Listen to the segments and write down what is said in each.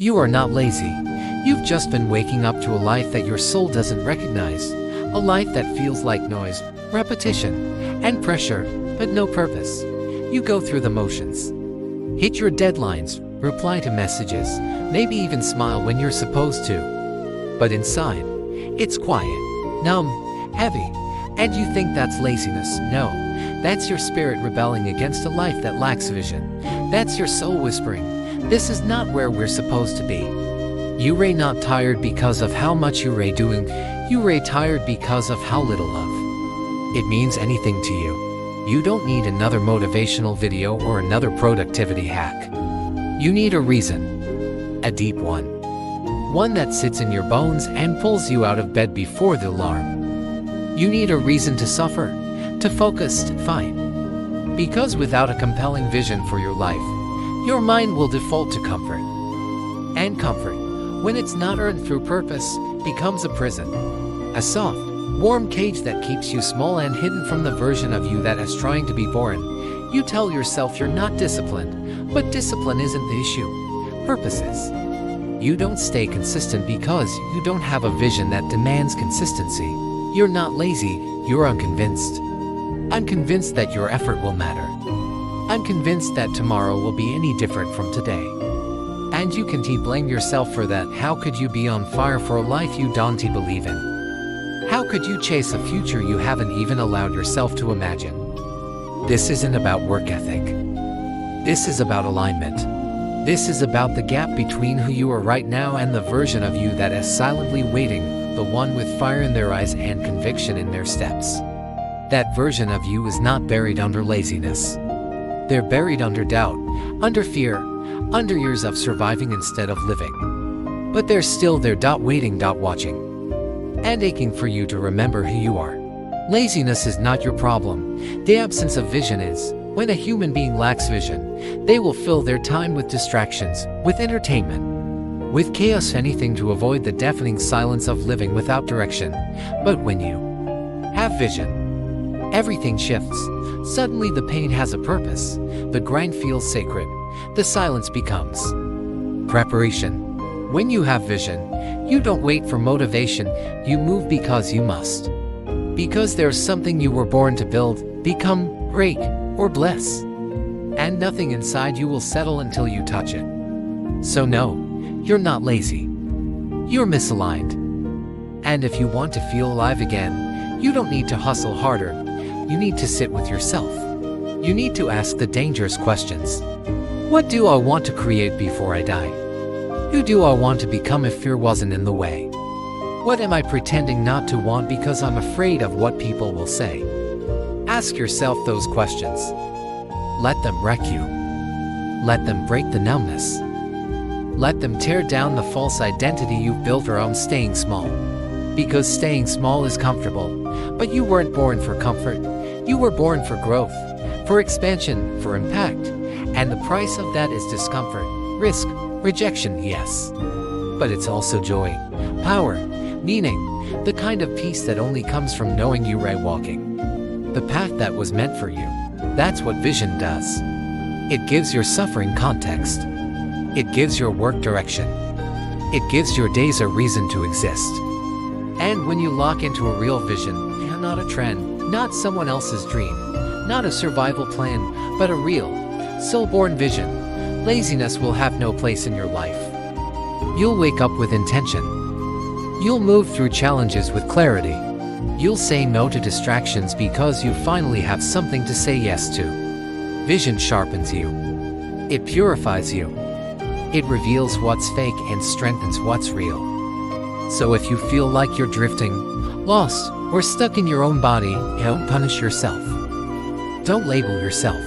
You are not lazy. You've just been waking up to a life that your soul doesn't recognize. A life that feels like noise, repetition, and pressure, but no purpose. You go through the motions. Hit your deadlines, reply to messages, maybe even smile when you're supposed to. But inside, it's quiet, numb, heavy, and you think that's laziness. No, that's your spirit rebelling against a life that lacks vision. That's your soul whispering, this is not where we're supposed to be. You ray not tired because of how much you ray doing, you ray tired because of how little of it means anything to you. You don't need another motivational video or another productivity hack. You need a reason. A deep one. One that sits in your bones and pulls you out of bed before the alarm. You need a reason to suffer, to focus, to fight. Because without a compelling vision for your life, your mind will default to comfort. And comfort, when it's not earned through purpose, becomes a prison. A soft, warm cage that keeps you small and hidden from the version of you that is trying to be born. You tell yourself you're not disciplined, but discipline isn't the issue. Purpose is. You don't stay consistent because you don't have a vision that demands consistency. You're not lazy, you're unconvinced. Unconvinced that your effort will matter. Unconvinced that tomorrow will be any different from today. And you can't blame yourself for that. How could you be on fire for a life you don't believe in? How could you chase a future you haven't even allowed yourself to imagine? This isn't about work ethic. This is about alignment. This is about the gap between who you are right now and the version of you that is silently waiting, the one with fire in their eyes and conviction in their steps. That version of you is not buried under laziness. They're buried under doubt, under fear, under years of surviving instead of living. But they're still there, waiting, watching, and aching for you to remember who you are. Laziness is not your problem. The absence of vision is. When a human being lacks vision, they will fill their time with distractions, with entertainment, with chaos, anything to avoid the deafening silence of living without direction. But when you have vision, everything shifts. Suddenly the pain has a purpose. The grind feels sacred. The silence becomes preparation. When you have vision, you don't wait for motivation, you move because you must. Because there's something you were born to build, become, break, or bless. And nothing inside you will settle until you touch it. So no, you're not lazy. You're misaligned. And if you want to feel alive again, you don't need to hustle harder. You need to sit with yourself. You need to ask the dangerous questions. What do I want to create before I die? Who do I want to become if fear wasn't in the way? What am I pretending not to want because I'm afraid of what people will say? Ask yourself those questions. Let them wreck you. Let them break the numbness. Let them tear down the false identity you've built around staying small. Because staying small is comfortable, but you weren't born for comfort. You were born for growth, for expansion, for impact. And the price of that is discomfort, risk, rejection, yes. But it's also joy, power, meaning, the kind of peace that only comes from knowing you are walking the path that was meant for you. That's what vision does. It gives your suffering context. It gives your work direction. It gives your days a reason to exist. And when you lock into a real vision, not a trend, not someone else's dream, not a survival plan, but a real, soul-born vision, laziness will have no place in your life. You'll wake up with intention. You'll move through challenges with clarity. You'll say no to distractions because you finally have something to say yes to. Vision sharpens you. It purifies you. It reveals what's fake and strengthens what's real. So if you feel like you're drifting, lost, or stuck in your own body, don't punish yourself. Don't label yourself.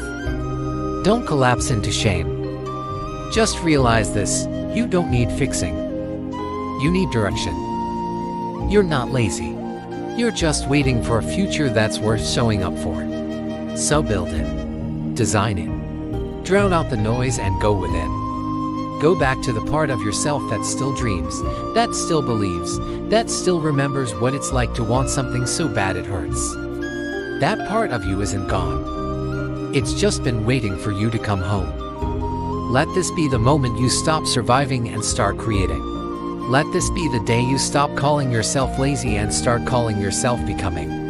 Don't collapse into shame. Just realize this, you don't need fixing. You need direction. You're not lazy. You're just waiting for a future that's worth showing up for. So build it. Design it. Drown out the noise and go within. Go back to the part of yourself that still dreams, that still believes, that still remembers what it's like to want something so bad it hurts. That part of you isn't gone. It's just been waiting for you to come home. Let this be the moment you stop surviving and start creating. Let this be the day you stop calling yourself lazy and start calling yourself becoming.